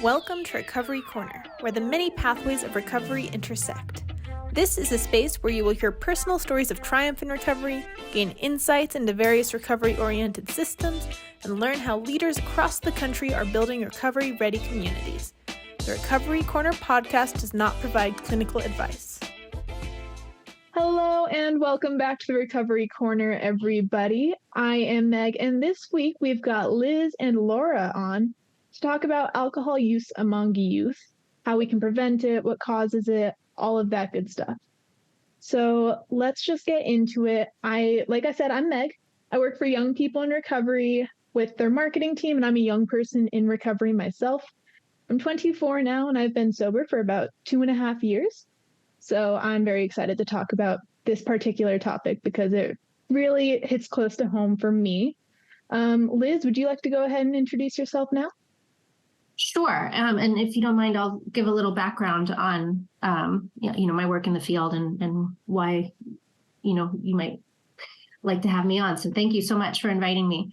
Welcome to Recovery Corner, where the many pathways of recovery intersect. This is a space where you will hear personal stories of triumph in recovery, gain insights into various recovery-oriented systems, and learn how leaders across the country are building recovery-ready communities. The Recovery Corner podcast does not provide clinical advice. Hello and welcome back to the Recovery Corner, everybody. I am Meg, and this week we've got Liz and Laura on to talk about alcohol use among youth, how we can prevent it, what causes it, all of that good stuff. So let's just get into it. Like I said, I'm Meg. I work for young people in recovery with their marketing team, and I'm a young person in recovery myself. I'm 24 now, and I've been sober for about 2.5 years. So I'm very excited to talk about this particular topic because it really hits close to home for me. Liz, would you like to go ahead and introduce yourself now? Sure. And if you don't mind, I'll give a little background on, my work in the field and why, you might like to have me on. So thank you so much for inviting me.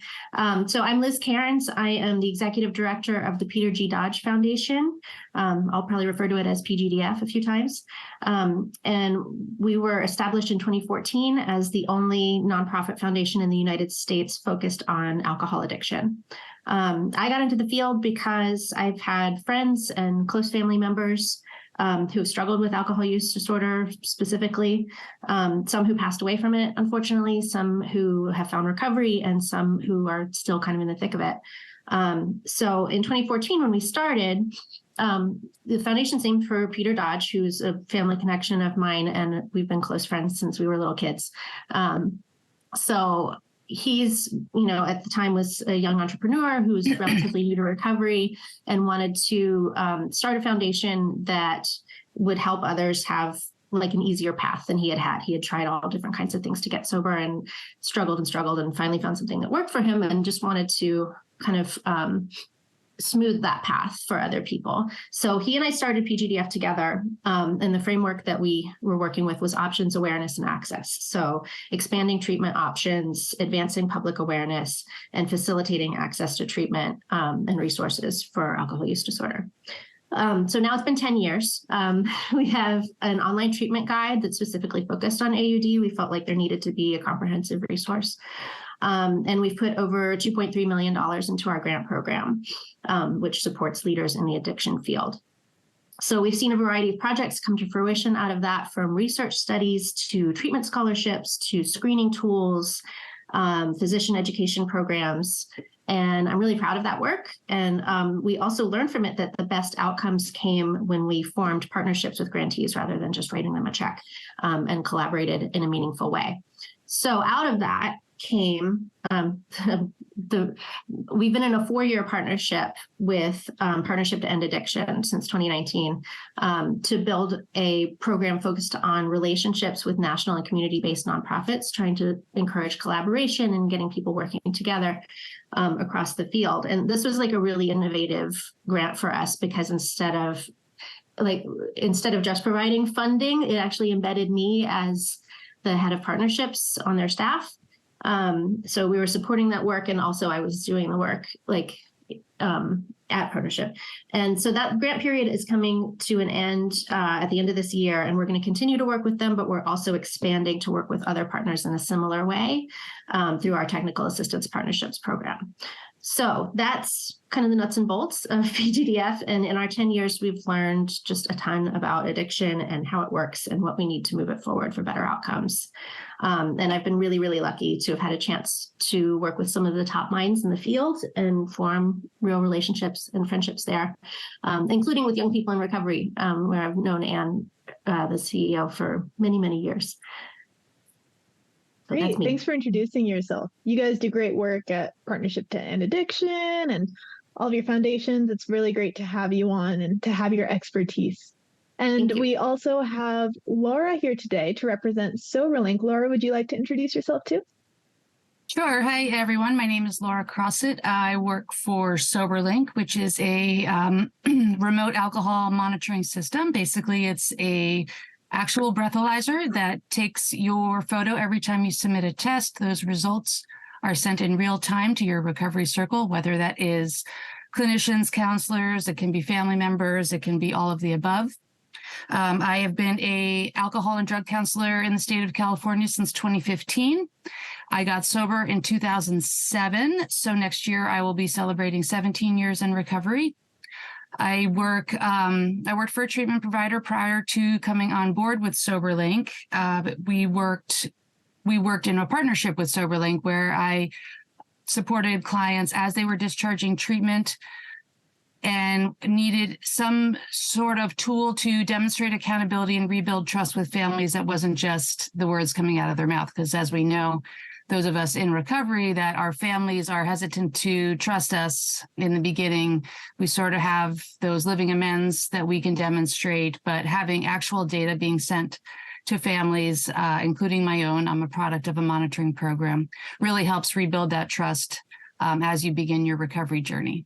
So I'm Liz Cairns. I am the executive director of the Peter G. Dodge Foundation. I'll probably refer to it as PGDF a few times. And we were established in 2014 as the only nonprofit foundation in the United States focused on alcohol addiction. I got into the field because I've had friends and close family members who have struggled with alcohol use disorder specifically, some who passed away from it, unfortunately, some who have found recovery, and some who are still kind of in the thick of it. So in 2014, when we started, the foundation's named for Peter Dodge, who's a family connection of mine, and we've been close friends since we were little kids. So he's, at the time was a young entrepreneur who was relatively new to recovery and wanted to start a foundation that would help others have like an easier path than he had had. He had tried all different kinds of things to get sober and struggled and finally found something that worked for him and just wanted to kind of smooth that path for other people. So he and I started PGDF together, and the framework that we were working with was options, awareness, and access. So expanding treatment options, advancing public awareness, and facilitating access to treatment and resources for alcohol use disorder. So now it's been 10 years. We have an online treatment guide that's specifically focused on AUD. We felt like there needed to be a comprehensive resource. And we've put over $2.3 million into our grant program, which supports leaders in the addiction field. So we've seen a variety of projects come to fruition out of that, from research studies to treatment scholarships to screening tools, physician education programs. And I'm really proud of that work. And we also learned from it that the best outcomes came when we formed partnerships with grantees rather than just writing them a check, and collaborated in a meaningful way. So out of that came we've been in a 4-year partnership with Partnership to End Addiction since 2019 to build a program focused on relationships with national and community-based nonprofits, trying to encourage collaboration and getting people working together across the field. And this was like a really innovative grant for us because instead of just providing funding, it actually embedded me as the head of partnerships on their staff. So we were supporting that work, and also I was doing the work at Partnership. And so that grant period is coming to an end at the end of this year, and we're going to continue to work with them, but we're also expanding to work with other partners in a similar way through our Technical Assistance Partnerships program. So that's kind of the nuts and bolts of PGDF. And in our 10 years, we've learned just a ton about addiction and how it works and what we need to move it forward for better outcomes. And I've been really, really lucky to have had a chance to work with some of the top minds in the field and form real relationships and friendships there, including with young people in recovery, where I've known Anne, the CEO, for many, many years. Great. Thanks for introducing yourself. You guys do great work at Partnership to End Addiction and all of your foundations. It's really great to have you on and to have your expertise. And we also have Laura here today to represent Soberlink. Laura, would you like to introduce yourself too? Sure. Hi, everyone. My name is Laura Crossett. I work for Soberlink, which is a remote alcohol monitoring system. Basically, it's a actual breathalyzer that takes your photo every time you submit a test. Those results are sent in real time to your recovery circle, whether that is clinicians, counselors, it can be family members, it can be all of the above. I have been a alcohol and drug counselor in the state of California since 2015. I got sober in 2007, so next year I will be celebrating 17 years in recovery. I worked for a treatment provider prior to coming on board with Soberlink. We worked in a partnership with Soberlink where I supported clients as they were discharging treatment and needed some sort of tool to demonstrate accountability and rebuild trust with families that wasn't just the words coming out of their mouth. Because as we know, those of us in recovery, that our families are hesitant to trust us in the beginning. We sort of have those living amends that we can demonstrate, but having actual data being sent to families, including my own, I'm a product of a monitoring program, really helps rebuild that trust as you begin your recovery journey.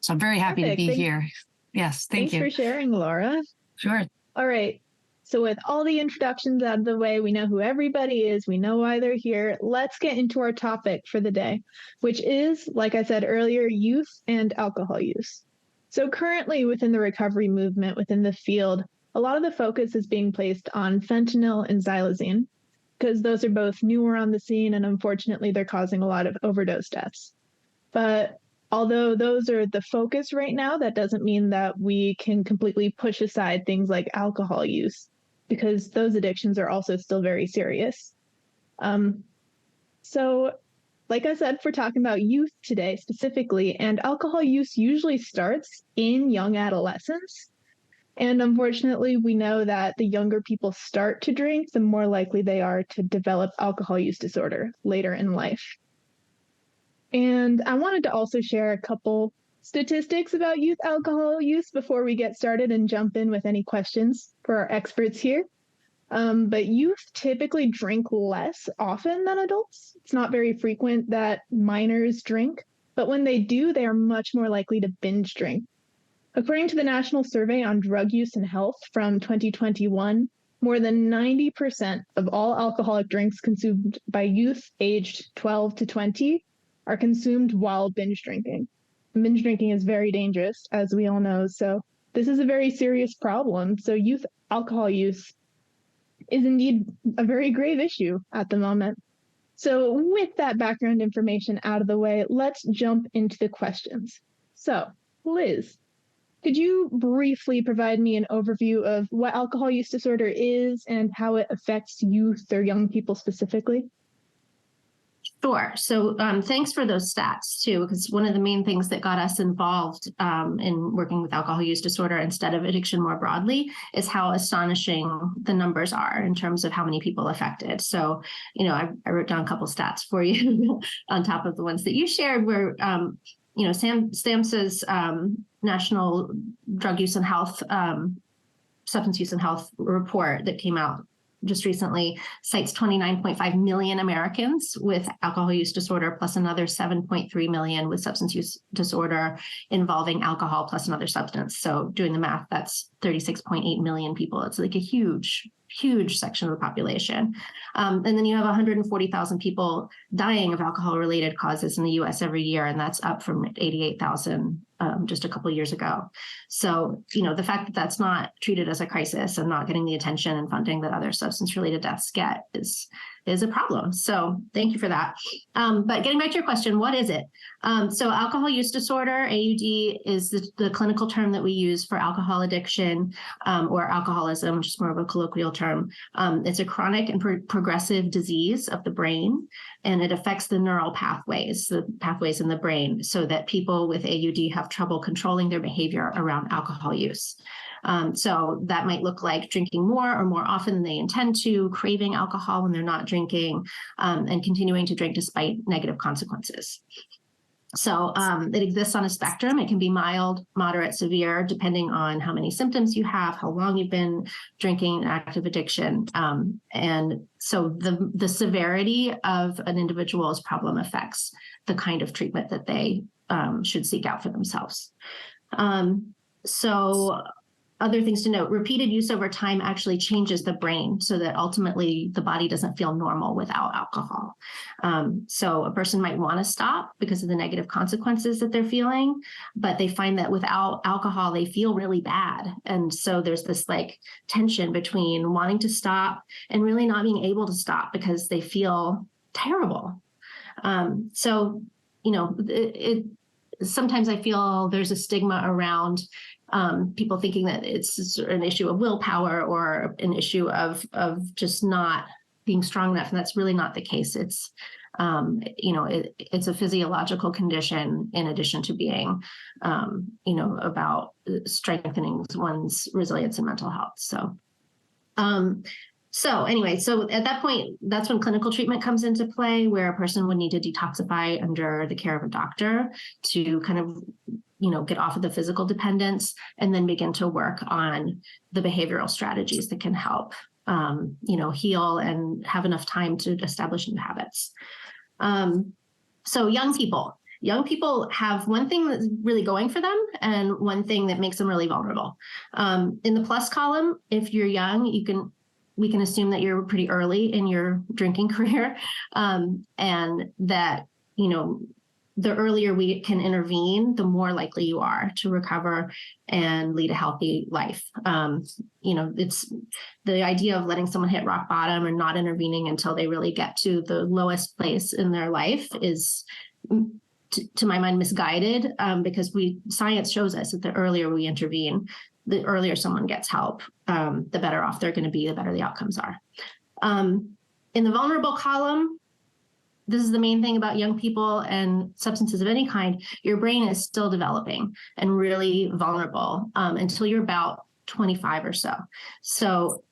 So I'm very happy to be here. Yes, thank you. Thanks for sharing, Laura. Sure. All right. So with all the introductions out of the way, we know who everybody is, we know why they're here. Let's get into our topic for the day, which is, like I said earlier, youth and alcohol use. So currently within the recovery movement, within the field, a lot of the focus is being placed on fentanyl and xylazine, because those are both newer on the scene, and unfortunately, they're causing a lot of overdose deaths. But although those are the focus right now, that doesn't mean that we can completely push aside things like alcohol use, because those addictions are also still very serious. So like I said, we're talking about youth today specifically, and alcohol use usually starts in young adolescence. And unfortunately, we know that the younger people start to drink, the more likely they are to develop alcohol use disorder later in life. And I wanted to also share a couple statistics about youth alcohol use before we get started and jump in with any questions for our experts here. But youth typically drink less often than adults. It's not very frequent that minors drink, but when they do, they are much more likely to binge drink. According to the National Survey on Drug Use and Health from 2021, more than 90% of all alcoholic drinks consumed by youth aged 12 to 20 are consumed while binge drinking. Binge drinking is very dangerous, as we all know, so this is a very serious problem. So youth alcohol use is indeed a very grave issue at the moment. So with that background information out of the way, let's jump into the questions. So, Liz, could you briefly provide me an overview of what alcohol use disorder is and how it affects youth or young people specifically? Sure. So thanks for those stats too, because one of the main things that got us involved in working with alcohol use disorder instead of addiction more broadly is how astonishing the numbers are in terms of how many people affected. So, I wrote down a couple stats for you on top of the ones that you shared where, SAMHSA's National Drug Use and Health, Substance Use and Health report that came out just recently cites 29.5 million Americans with alcohol use disorder, plus another 7.3 million with substance use disorder involving alcohol plus another substance. So doing the math, that's 36.8 million people. It's like a huge section of the population. And then you have 140,000 people dying of alcohol-related causes in the U.S. every year, and that's up from 88,000 just a couple of years ago. So, the fact that that's not treated as a crisis and not getting the attention and funding that other substance-related deaths get is a problem. So thank you for that. But getting back to your question, what is it? So alcohol use disorder, AUD, is the clinical term that we use for alcohol addiction or alcoholism, which is more of a colloquial term. It's a chronic and progressive disease of the brain, and it affects the neural pathways in the brain, so that people with AUD have trouble controlling their behavior around alcohol use. So that might look like drinking more or more often than they intend to, craving alcohol when they're not drinking, and continuing to drink despite negative consequences. So it exists on a spectrum. It can be mild, moderate, severe, depending on how many symptoms you have, how long you've been drinking, active addiction. And so the severity of an individual's problem affects the kind of treatment that they should seek out for themselves. other things to note, repeated use over time actually changes the brain so that ultimately the body doesn't feel normal without alcohol. So a person might want to stop because of the negative consequences that they're feeling, but they find that without alcohol, they feel really bad. And so there's this like tension between wanting to stop and really not being able to stop because they feel terrible. So, you know, sometimes I feel there's a stigma around people thinking that it's an issue of willpower or an issue of just not being strong enough. And that's really not the case. It's, you know, it's a physiological condition in addition to being, you know, about strengthening one's resilience and mental health. So anyway, so at that point, that's when clinical treatment comes into play, where a person would need to detoxify under the care of a doctor to kind of, you know, get off of the physical dependence and then begin to work on the behavioral strategies that can help, you know, heal and have enough time to establish new habits. So young people have one thing that's really going for them and one thing that makes them really vulnerable. In the plus column, if you're young, we can assume that you're pretty early in your drinking career, and that, you know, the earlier we can intervene, the more likely you are to recover and lead a healthy life. You know, it's the idea of letting someone hit rock bottom and not intervening until they really get to the lowest place in their life is, to my mind, misguided, because science shows us that the earlier we intervene, the earlier someone gets help, the better off they're going to be, the better the outcomes are. In the vulnerable column, this is the main thing about young people and substances of any kind. Your brain is still developing and really vulnerable until you're about 25 or so. So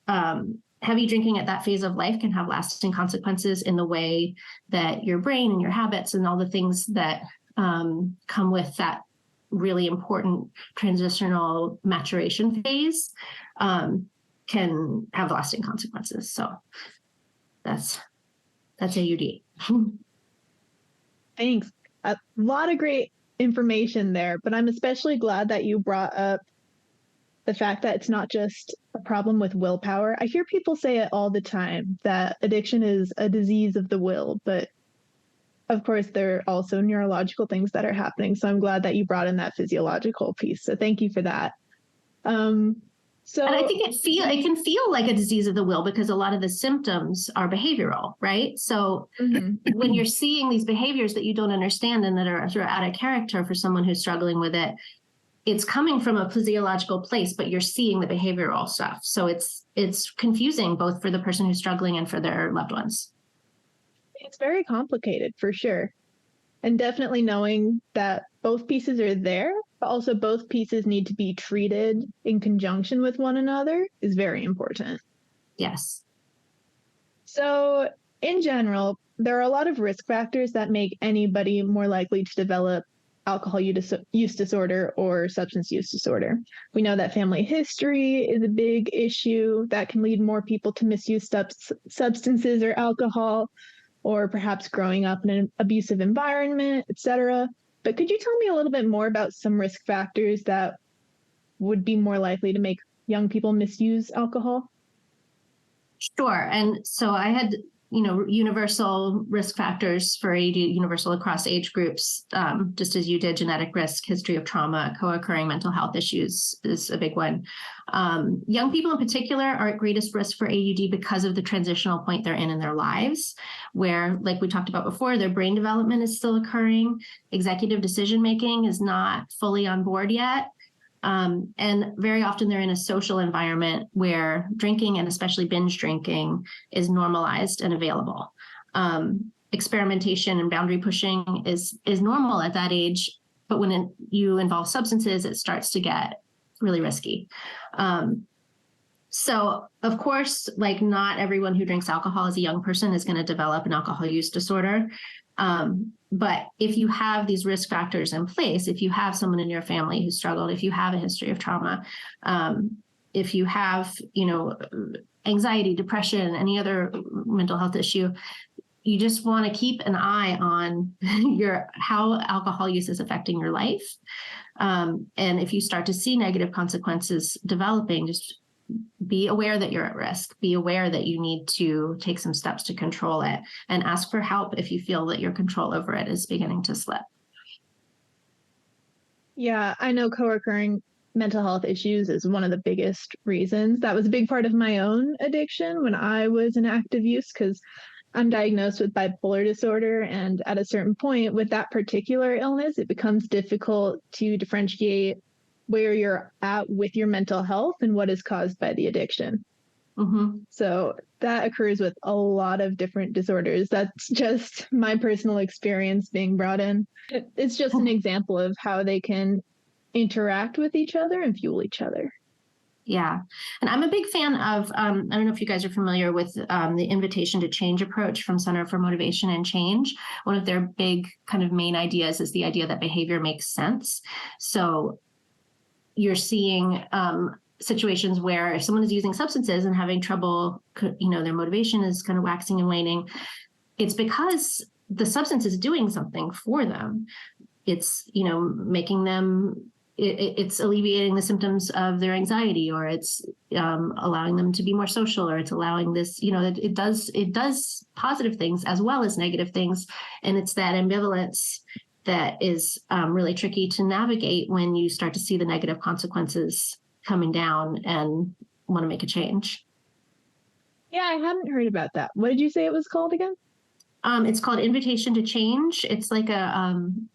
heavy drinking at that phase of life can have lasting consequences in the way that your brain and your habits and all the things that come with that really important transitional maturation phase can have lasting consequences. So that's AUD. Thanks. A lot of great information there, but I'm especially glad that you brought up the fact that it's not just a problem with willpower. I hear people say it all the time that addiction is a disease of the will, but of course, there are also neurological things that are happening. So I'm glad that you brought in that physiological piece. So thank you for that. So, and I think it can feel like a disease of the will because a lot of the symptoms are behavioral, right? So when you're seeing these behaviors that you don't understand and that are sort of out of character for someone who's struggling with it, it's coming from a physiological place, but you're seeing the behavioral stuff. So it's confusing both for the person who's struggling and for their loved ones. It's very complicated for sure. And definitely knowing that both pieces are there, but also both pieces need to be treated in conjunction with one another is very important. Yes. So in general, there are a lot of risk factors that make anybody more likely to develop alcohol use disorder or substance use disorder. We know that family history is a big issue that can lead more people to misuse substances or alcohol, or perhaps growing up in an abusive environment, etc. But could you tell me a little bit more about some risk factors that would be more likely to make young people misuse alcohol? Sure. And so I had, universal risk factors for AUD, universal across age groups, just as you did. Genetic risk, history of trauma, co-occurring mental health issues is a big one. Young people in particular are at greatest risk for AUD because of the transitional point they're in their lives, where, like we talked about before, their brain development is still occurring. Executive decision-making is not fully on board yet. And very often they're in a social environment where drinking, and especially binge drinking, is normalized and available. Experimentation and boundary pushing is normal at that age, but when you involve substances, it starts to get really risky. So of course, like, not everyone who drinks alcohol as a young person is going to develop an alcohol use disorder. But if you have these risk factors in place, if you have someone in your family who struggled, if you have a history of trauma, if you have, anxiety, depression, any other mental health issue, you just want to keep an eye on how alcohol use is affecting your life. And if you start to see negative consequences developing, just be aware that you're at risk. Be aware that you need to take some steps to control it, and ask for help if you feel that your control over it is beginning to slip. Yeah, I know co-occurring mental health issues is one of the biggest reasons. That was a big part of my own addiction when I was in active use, because I'm diagnosed with bipolar disorder. And at a certain point with that particular illness, it becomes difficult to differentiate where you're at with your mental health and what is caused by the addiction. Mm-hmm. So that occurs with a lot of different disorders. That's just my personal experience being brought in. It's just an example of how they can interact with each other and fuel each other. Yeah. And I'm a big fan of, I don't know if you guys are familiar with the invitation to change approach from Center for Motivation and Change. One of their big kind of main ideas is the idea that behavior makes sense. So you're seeing situations where if someone is using substances and having trouble, their motivation is kind of waxing and waning, it's because the substance is doing something for them. It's, making them, it's alleviating the symptoms of their anxiety, or it's allowing them to be more social, or it's allowing this, it does positive things as well as negative things. And it's that ambivalence that is really tricky to navigate when you start to see the negative consequences coming down and want to make a change. Yeah, I hadn't heard about that. What did you say it was called again? It's called Invitation to Change. It's like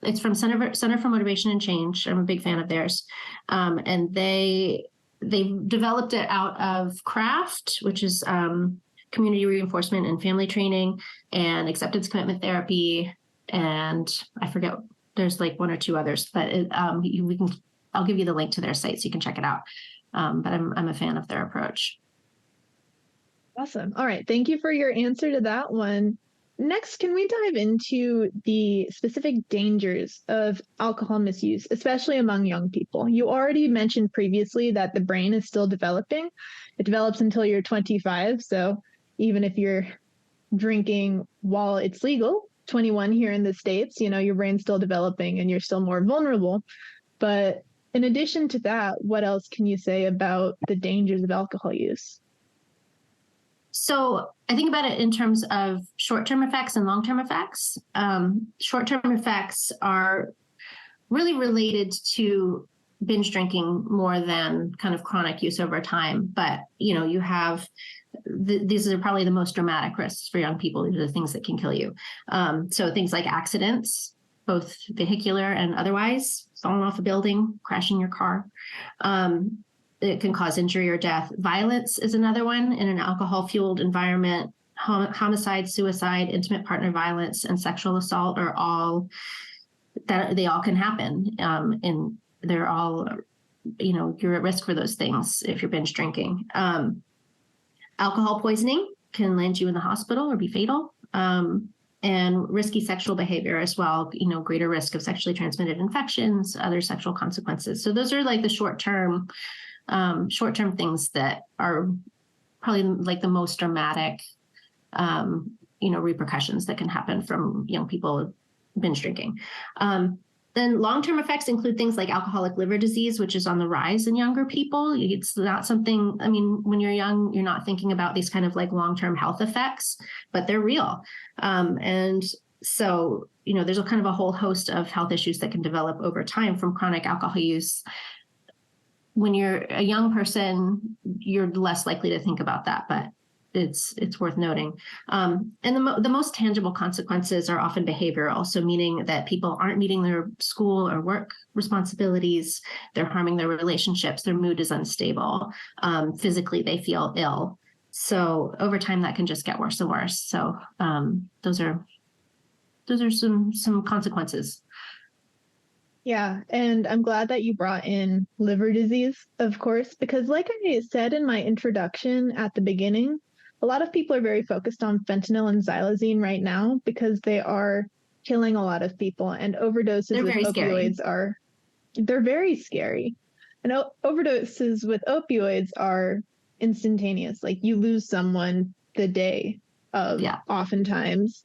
it's from Center for Motivation and Change. I'm a big fan of theirs. And they developed it out of CRAFT, which is community reinforcement and family training, and acceptance commitment therapy. And I forget, there's like one or two others, but I'll give you the link to their site so you can check it out. But I'm a fan of their approach. Awesome. All right. Thank you for your answer to that one. Next, can we dive into the specific dangers of alcohol misuse, especially among young people? You already mentioned previously that the brain is still developing. It develops until you're 25. So even if you're drinking while it's legal, 21 here in the States, your brain's still developing and you're still more vulnerable. But in addition to that, what else can you say about the dangers of alcohol use? So I think about it in terms of short-term effects and long-term effects. Short-term effects are really related to binge drinking more than kind of chronic use over time. But, you have, these are probably the most dramatic risks for young people. These are the things that can kill you. So things like accidents, both vehicular and otherwise, falling off a building, crashing your car. It can cause injury or death. Violence is another one in an alcohol-fueled environment. Homicide, suicide, intimate partner violence, and sexual assault are all that they all can happen. And they're all, you're at risk for those things if you're binge drinking. Alcohol poisoning can land you in the hospital or be fatal. And risky sexual behavior as well, greater risk of sexually transmitted infections, other sexual consequences. So those are like the short-term things that are probably like the most dramatic, repercussions that can happen from young people binge drinking. Then long-term effects include things like alcoholic liver disease, which is on the rise in younger people. It's not something, when you're young, you're not thinking about these kind of like long-term health effects, but they're real. And so, there's a kind of a whole host of health issues that can develop over time from chronic alcohol use. When you're a young person, you're less likely to think about that, but it's worth noting. And the most tangible consequences are often behavioral. So meaning that people aren't meeting their school or work responsibilities, they're harming their relationships, their mood is unstable. Physically, they feel ill. So over time, that can just get worse and worse. So those are some consequences. Yeah, and I'm glad that you brought in liver disease, of course, because like I said in my introduction at the beginning, a lot of people are very focused on fentanyl and xylazine right now because they are killing a lot of people, and overdoses with opioids they're very scary. And overdoses with opioids are instantaneous. Like you lose someone the day of, oftentimes,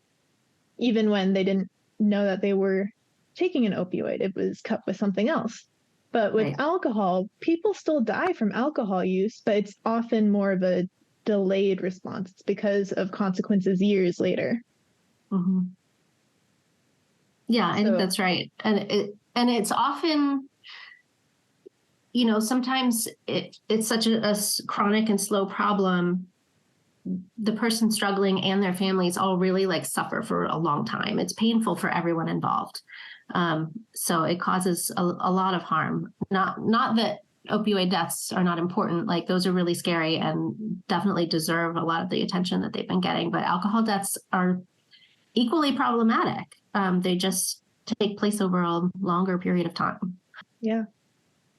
even when they didn't know that they were taking an opioid, it was cut with something else. But with Right. alcohol, people still die from alcohol use, but it's often more of a delayed response. It's because of consequences years later. Mm-hmm. Yeah, I think So, that's right. And it's often, sometimes it's such a chronic and slow problem. The person struggling and their families all really like suffer for a long time. It's painful for everyone involved. So it causes a lot of harm. Not that opioid deaths are not important. Like those are really scary and definitely deserve a lot of the attention that they've been getting. But alcohol deaths are equally problematic. They just take place over a longer period of time. yeah,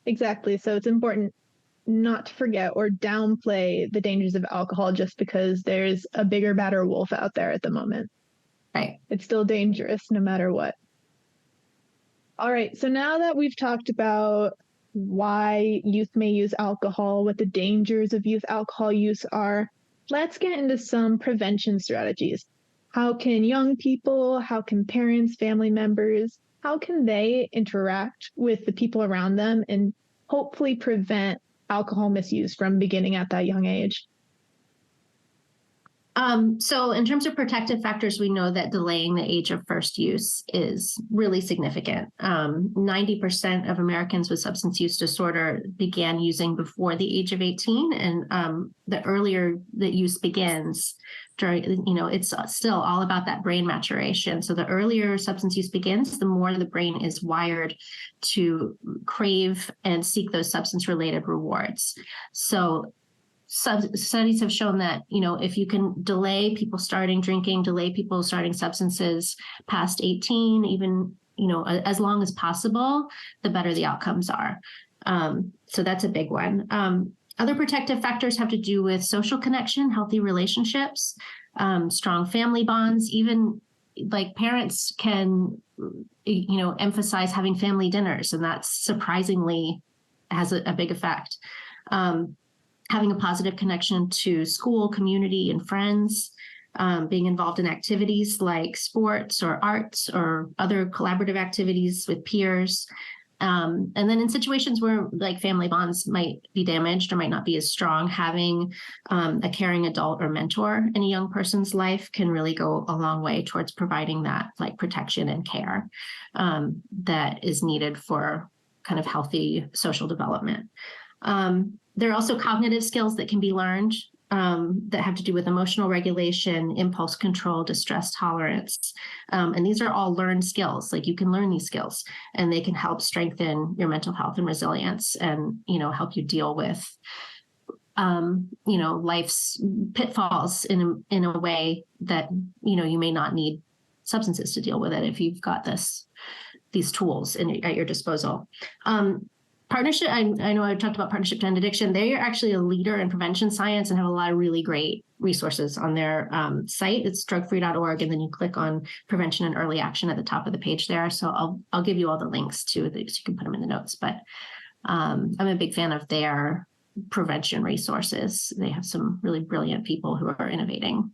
exactly. So it's important not to forget or downplay the dangers of alcohol just because there's a bigger, badder wolf out there at the moment. Right. It's still dangerous no matter what. All right. So now that we've talked about why youth may use alcohol, what the dangers of youth alcohol use are, let's get into some prevention strategies. How can young people, how can parents, family members, how can they interact with the people around them and hopefully prevent alcohol misuse from beginning at that young age? So in terms of protective factors, we know that delaying the age of first use is really significant. 90% of Americans with substance use disorder began using before the age of 18. And the earlier that use begins, it's still all about that brain maturation. So the earlier substance use begins, the more the brain is wired to crave and seek those substance-related rewards. So studies have shown that, if you can delay people starting drinking, delay people starting substances past 18, even, as long as possible, the better the outcomes are. So that's a big one. Other protective factors have to do with social connection, healthy relationships, strong family bonds, even like parents can, emphasize having family dinners, and that's surprisingly has a big effect. Having a positive connection to school, community, and friends, being involved in activities like sports or arts or other collaborative activities with peers. And then in situations where like family bonds might be damaged or might not be as strong, having a caring adult or mentor in a young person's life can really go a long way towards providing that like protection and care that is needed for kind of healthy social development. There are also cognitive skills that can be learned that have to do with emotional regulation, impulse control, distress tolerance. And these are all learned skills. Like you can learn these skills and they can help strengthen your mental health and resilience and, help you deal with, life's pitfalls in a way that, you may not need substances to deal with it if you've got these tools at your disposal. Partnership, I know I talked about Partnership to End Addiction. They are actually a leader in prevention science and have a lot of really great resources on their site. It's drugfree.org, and then you click on prevention and early action at the top of the page there. So I'll give you all the links too, so you can put them in the notes. But I'm a big fan of their prevention resources. They have some really brilliant people who are innovating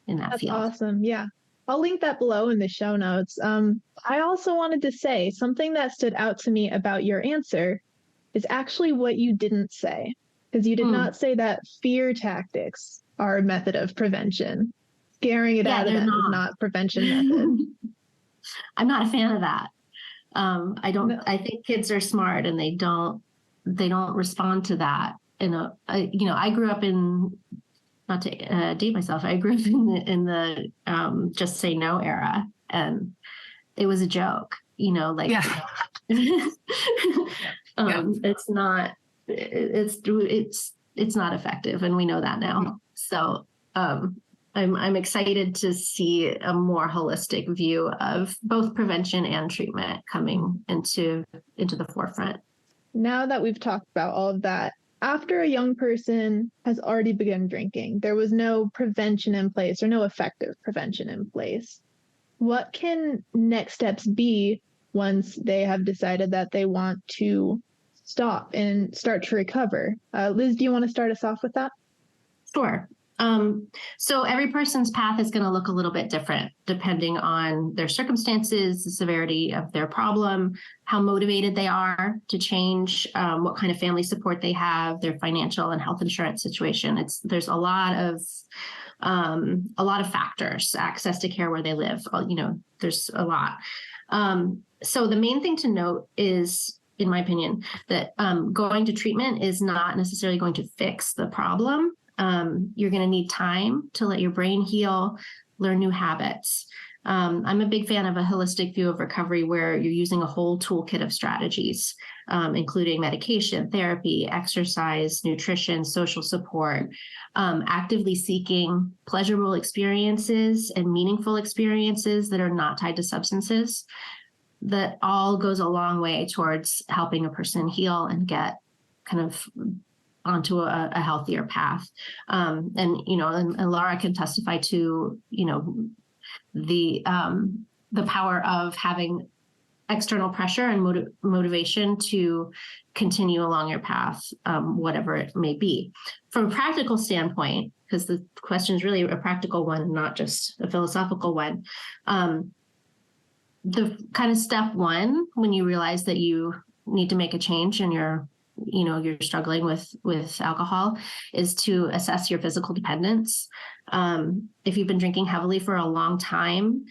in that field. That's awesome. Yeah. I'll link that below in the show notes. I also wanted to say something that stood out to me about your answer is actually what you didn't say, because you did not say that fear tactics are a method of prevention. Scaring it out of them is not prevention method. I'm not a fan of that. I think kids are smart and they don't respond to that. I grew up in, not to date myself, I grew up in the just say no era, and it was a joke, it's not effective, and we know that now. So I'm excited to see a more holistic view of both prevention and treatment coming into the forefront. Now that we've talked about all of that, after a young person has already begun drinking, there was no prevention in place or no effective prevention in place. What can next steps be once they have decided that they want to stop and start to recover? Liz, do you want to start us off with that? Sure. So every person's path is going to look a little bit different depending on their circumstances, the severity of their problem, how motivated they are to change, what kind of family support they have, their financial and health insurance situation. There's a lot of factors, access to care where they live. There's a lot. So the main thing to note is, in my opinion, that going to treatment is not necessarily going to fix the problem. You're going to need time to let your brain heal, learn new habits. I'm a big fan of a holistic view of recovery where you're using a whole toolkit of strategies, including medication, therapy, exercise, nutrition, social support, actively seeking pleasurable experiences and meaningful experiences that are not tied to substances. That all goes a long way towards helping a person heal and get kind of onto a healthier path. And Laura can testify to, the power of having external pressure and motivation to continue along your path, whatever it may be. From a practical standpoint, because the question is really a practical one, not just a philosophical one, the kind of step one, when you realize that you need to make a change and you're struggling with alcohol, is to assess your physical dependence. If you've been drinking heavily for a long time,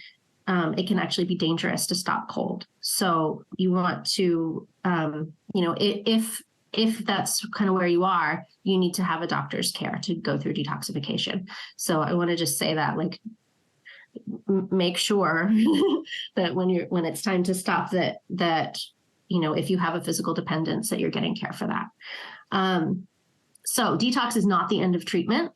it can actually be dangerous to stop cold. So you want to, if that's kind of where you are, you need to have a doctor's care to go through detoxification. So I want to just say that, make sure that when it's time to stop, that if you have a physical dependence, that you're getting care for that. So detox is not the end of treatment.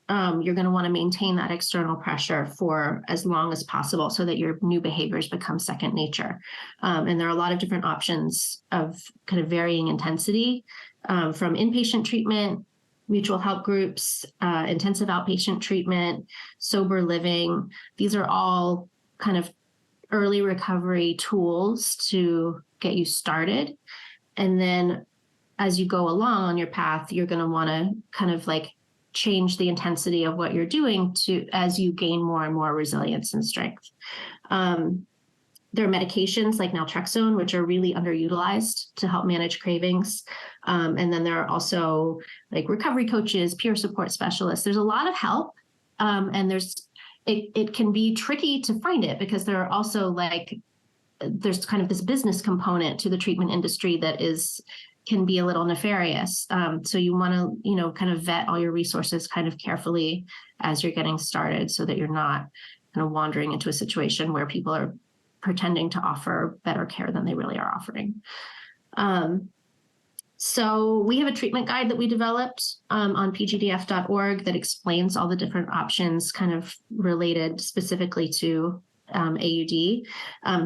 You're going to want to maintain that external pressure for as long as possible so that your new behaviors become second nature. And there are a lot of different options of kind of varying intensity, from inpatient treatment, mutual help groups, intensive outpatient treatment, sober living. These are all kind of early recovery tools to get you started. And then as you go along on your path, you're going to want to kind of change the intensity of what you're doing as you gain more and more resilience and strength. There are medications like naltrexone, which are really underutilized to help manage cravings. And then there are also recovery coaches, peer support specialists. There's a lot of help. And it can be tricky to find it because there are also there's kind of this business component to the treatment industry that can be a little nefarious. So you want to, kind of vet all your resources kind of carefully as you're getting started so that you're not kind of wandering into a situation where people are pretending to offer better care than they really are offering. So we have a treatment guide that we developed on pgdf.org that explains all the different options kind of related specifically to AUD.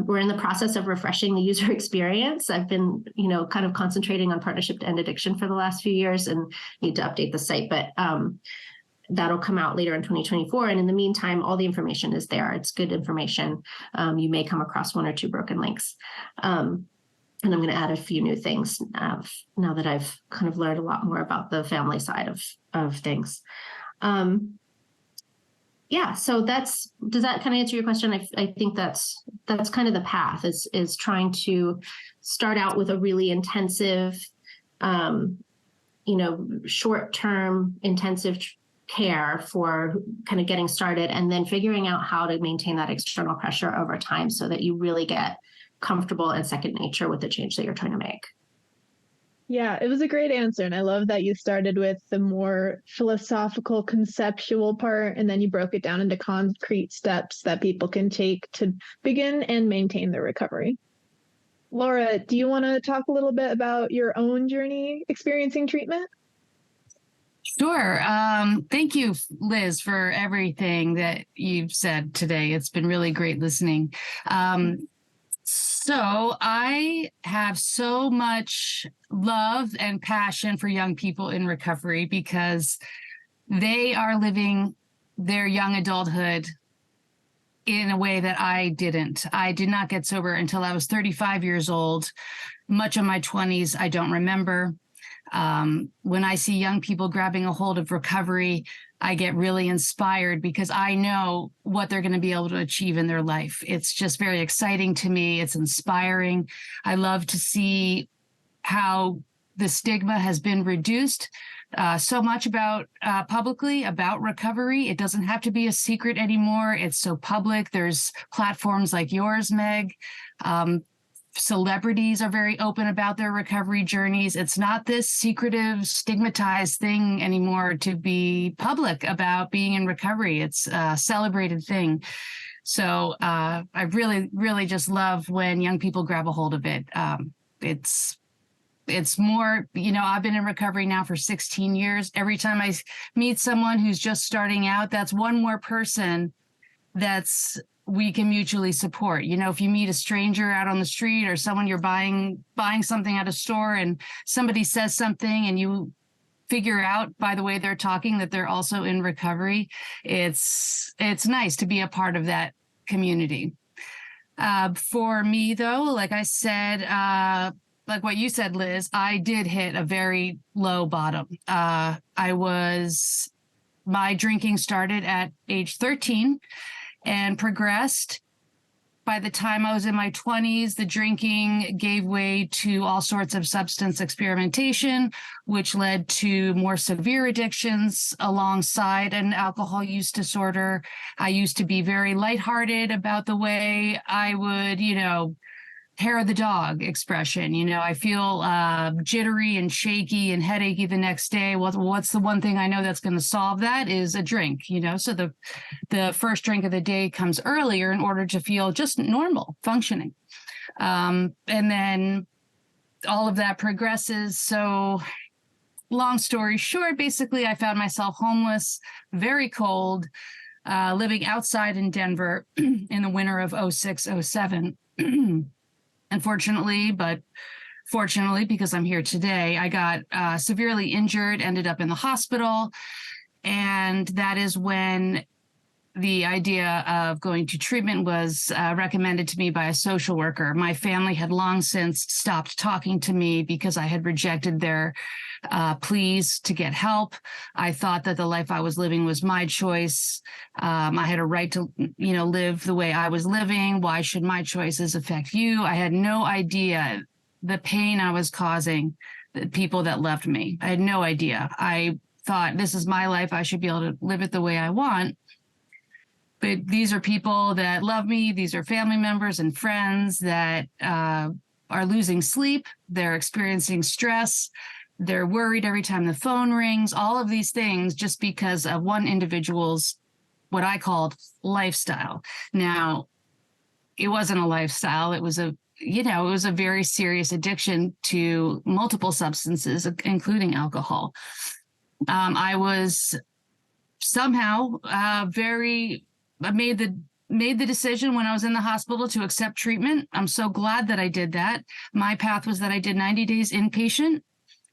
We're in the process of refreshing the user experience. I've been, kind of concentrating on Partnership to End Addiction for the last few years and need to update the site, but that'll come out later in 2024. And in the meantime, all the information is there. It's good information. You may come across one or two broken links. And I'm going to add a few new things now that I've kind of learned a lot more about the family side of things. So does that kind of answer your question? I think that's kind of the path is trying to start out with a really intensive, short-term intensive care for kind of getting started, and then figuring out how to maintain that external pressure over time so that you really get comfortable and second nature with the change that you're trying to make. Yeah, it was a great answer. And I love that you started with the more philosophical, conceptual part, and then you broke it down into concrete steps that people can take to begin and maintain their recovery. Laura, do you want to talk a little bit about your own journey experiencing treatment? Sure. Thank you, Liz, for everything that you've said today. It's been really great listening. So I have so much love and passion for young people in recovery because they are living their young adulthood in a way that I didn't. I did not get sober until I was 35 years old. Much of my 20s, I don't remember. When I see young people grabbing a hold of recovery, I get really inspired because I know what they're going to be able to achieve in their life. It's just very exciting to me. It's inspiring. I love to see how the stigma has been reduced so much about publicly about recovery. It doesn't have to be a secret anymore. It's so public. There's platforms like yours, Meg. Celebrities are very open about their recovery journeys. It's not this secretive, stigmatized thing anymore to be public about being in recovery. It's a celebrated thing. So I really, really just love when young people grab a hold of it. It's more, I've been in recovery now for 16 years. Every time I meet someone who's just starting out, that's one more person we can mutually support. If you meet a stranger out on the street or someone you're buying something at a store and somebody says something and you figure out by the way they're talking that they're also in recovery, it's nice to be a part of that community. For me, though, like I said, like what you said, Liz, I did hit a very low bottom. My drinking started at age 13 and progressed. By the time I was in my 20s, the drinking gave way to all sorts of substance experimentation, which led to more severe addictions alongside an alcohol use disorder. I used to be very lighthearted about the way I would, hair of the dog expression. I feel jittery and shaky and headachy the next day. What's the one thing I know that's going to solve that is a drink, so the first drink of the day comes earlier in order to feel just normal functioning. And then all of that progresses. So long story short, basically I found myself homeless, very cold, living outside in Denver in the winter of 06, 07. Unfortunately, but fortunately, because I'm here today, I got severely injured, ended up in the hospital. And that is when the idea of going to treatment was recommended to me by a social worker. My family had long since stopped talking to me because I had rejected their pleas to get help. I thought that the life I was living was my choice. I had a right to, live the way I was living. Why should my choices affect you? I had no idea the pain I was causing the people that loved me. I had no idea. I thought, this is my life. I should be able to live it the way I want. But these are people that love me. These are family members and friends that are losing sleep. They're experiencing stress. They're worried every time the phone rings, all of these things just because of one individual's, what I called lifestyle. Now, it wasn't a lifestyle. It was a very serious addiction to multiple substances, including alcohol. I was somehow made the decision when I was in the hospital to accept treatment. I'm so glad that I did that. My path was that I did 90 days inpatient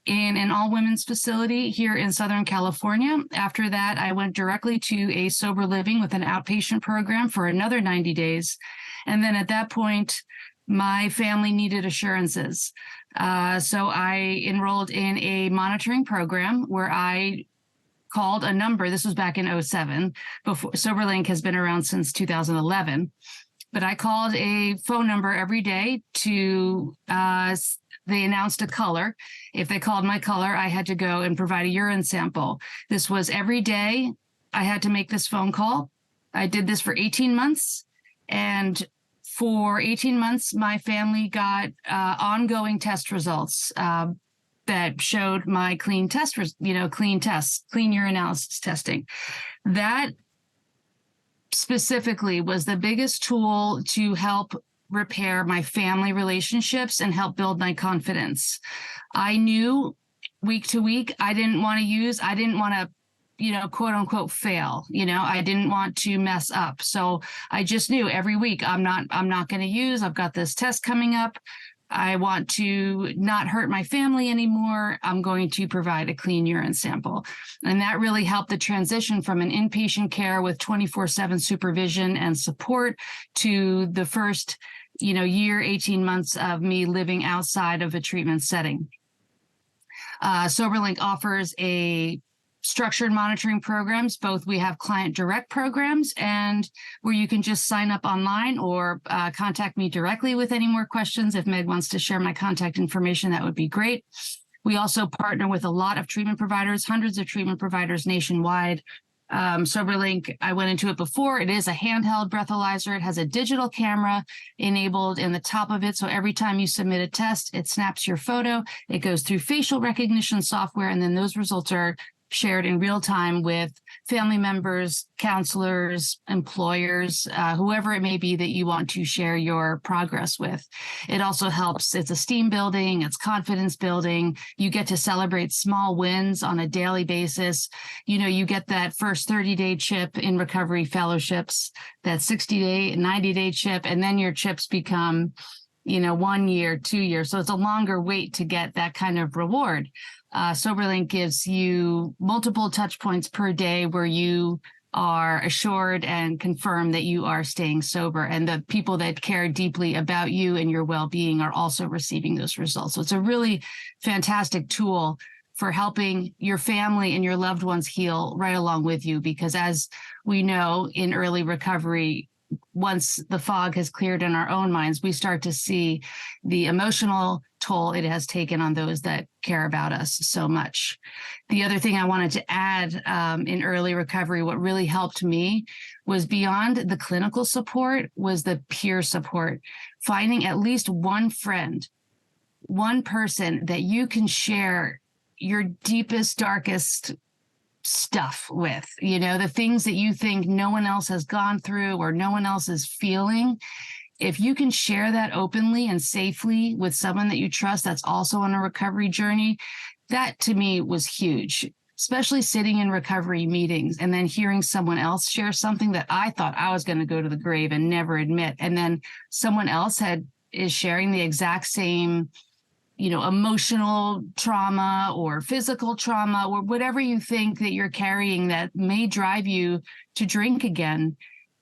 in an all-women's facility here in Southern California. After that, I went directly to a sober living with an outpatient program for another 90 days. And then at that point, my family needed assurances. So I enrolled in a monitoring program where I called a number. This was back in 07. Before Soberlink has been around since 2011. But I called a phone number every day to they announced a color. If they called my color, I had to go and provide a urine sample. This was every day. I had to make this phone call. I did this for 18 months. And for 18 months, my family got ongoing test results that showed my clean urinalysis testing. That specifically was the biggest tool to help repair my family relationships and help build my confidence. I knew week to week, I didn't want to, quote unquote, fail. I didn't want to mess up. So I just knew every week I'm not going to use, I've got this test coming up. I want to not hurt my family anymore. I'm going to provide a clean urine sample. And that really helped the transition from an inpatient care with 24/7 supervision and support to the first, year, 18 months of me living outside of a treatment setting. Soberlink offers a structured monitoring programs. Both we have client direct programs and where you can just sign up online or contact me directly with any more questions. If Meg wants to share my contact information, that would be great. We also partner with a lot of treatment providers, hundreds of treatment providers nationwide. Soberlink, I went into it before. It is a handheld breathalyzer. It has a digital camera enabled in the top of it. So every time you submit a test, it snaps your photo. It goes through facial recognition software, and then those results are shared in real time with family members, counselors, employers, whoever it may be that you want to share your progress with. It also helps. It's esteem building. It's confidence building. You get to celebrate small wins on a daily basis. You get that first 30-day chip in recovery fellowships, that 60-day, 90-day chip, and then your chips become 1 year, 2 years. So it's a longer wait to get that kind of reward. Soberlink gives you multiple touch points per day where you are assured and confirm that you are staying sober, and the people that care deeply about you and your well-being are also receiving those results. So it's a really fantastic tool for helping your family and your loved ones heal right along with you, because as we know in early recovery, once the fog has cleared in our own minds, we start to see the emotional toll it has taken on those that care about us so much. The other thing I wanted to add in early recovery, what really helped me was beyond the clinical support was the peer support, finding at least one friend, one person that you can share your deepest, darkest stuff with, the things that you think no one else has gone through or no one else is feeling. If you can share that openly and safely with someone that you trust that's also on a recovery journey, that to me was huge, especially sitting in recovery meetings and then hearing someone else share something that I thought I was going to go to the grave and never admit. And then someone else is sharing the exact same emotional trauma or physical trauma or whatever you think that you're carrying that may drive you to drink again.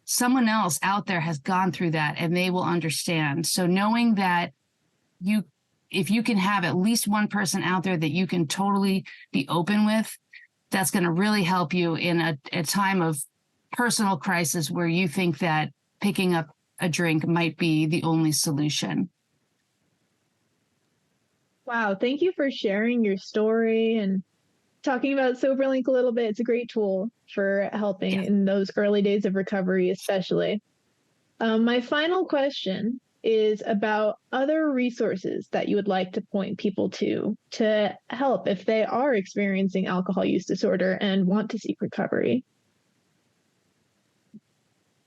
Someone else out there has gone through that and they will understand. So knowing that if you can have at least one person out there that you can totally be open with, that's going to really help you in a time of personal crisis where you think that picking up a drink might be the only solution. Wow, thank you for sharing your story and talking about Soberlink a little bit. It's a great tool for helping in those early days of recovery, especially. My final question is about other resources that you would like to point people to help if they are experiencing alcohol use disorder and want to seek recovery.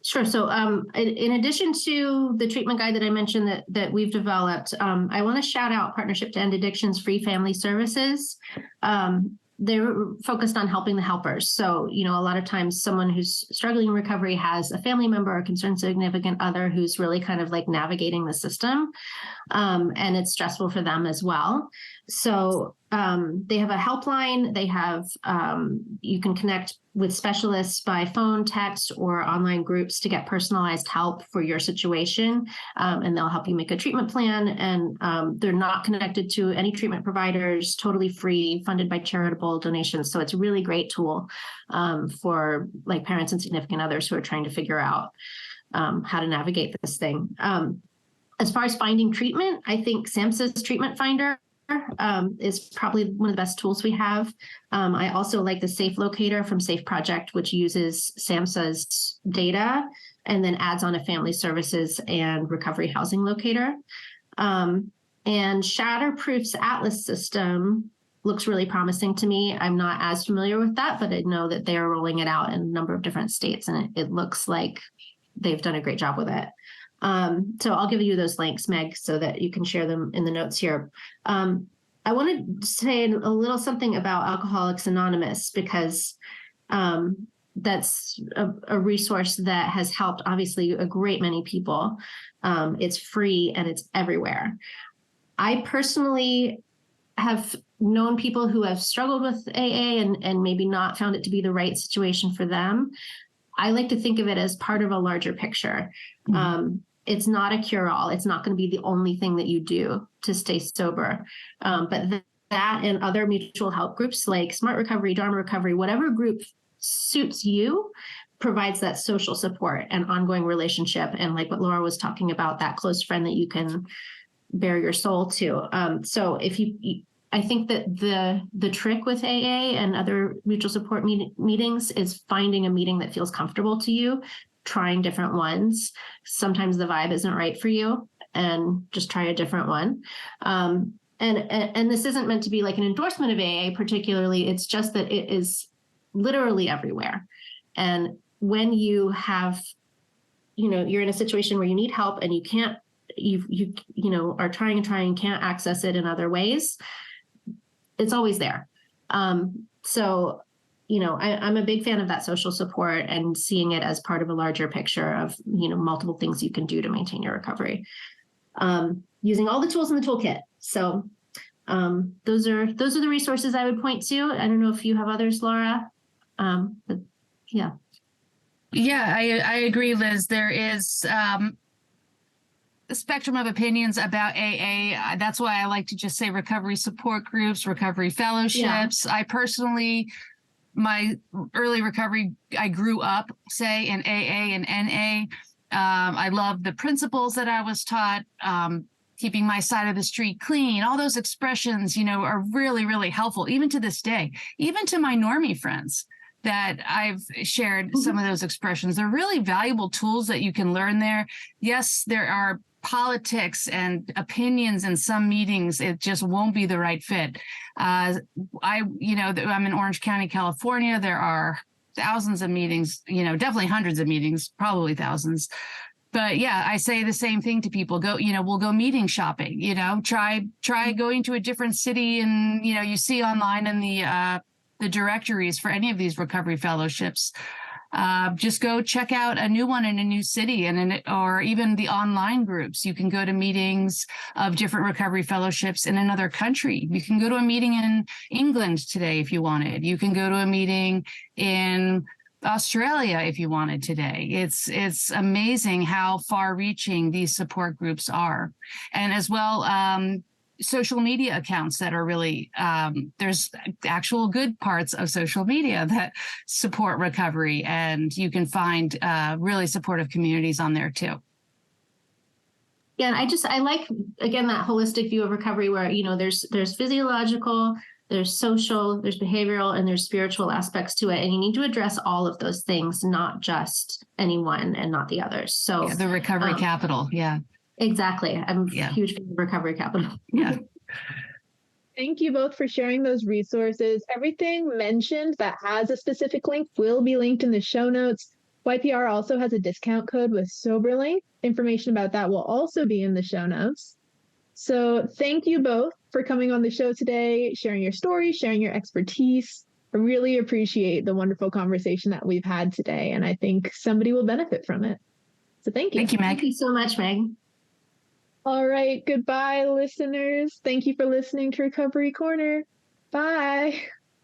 Sure. So in addition to the treatment guide that I mentioned that we've developed, I want to shout out Partnership to End Addiction's Free Family Services. They're focused on helping the helpers. So, a lot of times someone who's struggling in recovery has a family member or concerned significant other who's really kind of like navigating the system. And it's stressful for them as well. So they have a helpline. They have, you can connect with specialists by phone, text, or online groups to get personalized help for your situation. And they'll help you make a treatment plan. And they're not connected to any treatment providers, totally free, funded by charitable donations. So it's a really great tool for like parents and significant others who are trying to figure out how to navigate this thing. As far as finding treatment, I think SAMHSA's Treatment Finder is probably one of the best tools we have. I also like the Safe Locator from Safe Project, which uses SAMHSA's data and then adds on a family services and recovery housing locator. And Shatterproof's Atlas system looks really promising to me. I'm not as familiar with that, but I know that they are rolling it out in a number of different states, and it looks like they've done a great job with it. So I'll give you those links, Meg, so that you can share them in the notes here. I want to say a little something about Alcoholics Anonymous, because that's a resource that has helped, obviously, a great many people. It's free and it's everywhere. I personally have known people who have struggled with AA and maybe not found it to be the right situation for them. I like to think of it as part of a larger picture. Mm-hmm. It's not a cure-all. It's not going to be the only thing that you do to stay sober. But that and other mutual help groups like Smart Recovery, Dharma Recovery, whatever group suits you, provides that social support and ongoing relationship. And like what Laura was talking about, that close friend that you can bare your soul to. So if I think that the trick with AA and other mutual support meetings is finding a meeting that feels comfortable to you, trying different ones. Sometimes the vibe isn't right for you, and just try a different one. And this isn't meant to be like an endorsement of AA particularly. It's just that it is literally everywhere. And when you have, you're in a situation where you need help and you can't, you are trying and can't access it in other ways, it's always there. So, I'm a big fan of that social support and seeing it as part of a larger picture of, multiple things you can do to maintain your recovery, using all the tools in the toolkit. So those are the resources I would point to. I don't know if you have others, Laura. But yeah. Yeah, I agree, Liz. There is a spectrum of opinions about AA. That's why I like to just say recovery support groups, recovery fellowships. Yeah. I personally, my early recovery, I grew up, say, in AA and NA. I love the principles that I was taught, keeping my side of the street clean. All those expressions, are really, really helpful, even to this day, even to my normie friends that I've shared some of those expressions. They're really valuable tools that you can learn there. Yes, there are politics and opinions in some meetings. It just won't be the right fit. I'm in Orange County, California. There are thousands of meetings, definitely hundreds of meetings, probably thousands. But yeah, I say the same thing to people. We'll go meeting shopping, try going to a different city, and, you see online in the directories for any of these recovery fellowships. Just go check out a new one in a new city, or even the online groups. You can go to meetings of different recovery fellowships in another country. You can go to a meeting in England today if you wanted. You can go to a meeting in Australia if you wanted today. It's amazing how far-reaching these support groups are. And as well, social media accounts that are really, there's actual good parts of social media that support recovery, and you can find really supportive communities on there too. Yeah, I like, again, that holistic view of recovery where, there's physiological, there's social, there's behavioral, and there's spiritual aspects to it. And you need to address all of those things, not just any one and not the others. So yeah, the recovery capital. Yeah. Exactly. I'm a huge fan of recovery capital. Yeah. Thank you both for sharing those resources. Everything mentioned that has a specific link will be linked in the show notes. YPR also has a discount code with Soberlink. Information about that will also be in the show notes. So thank you both for coming on the show today, sharing your stories, sharing your expertise. I really appreciate the wonderful conversation that we've had today, and I think somebody will benefit from it. So thank you. Thank you, Meg. Thank you so much, Meg. All right. Goodbye, listeners. Thank you for listening to Recovery Corner. Bye.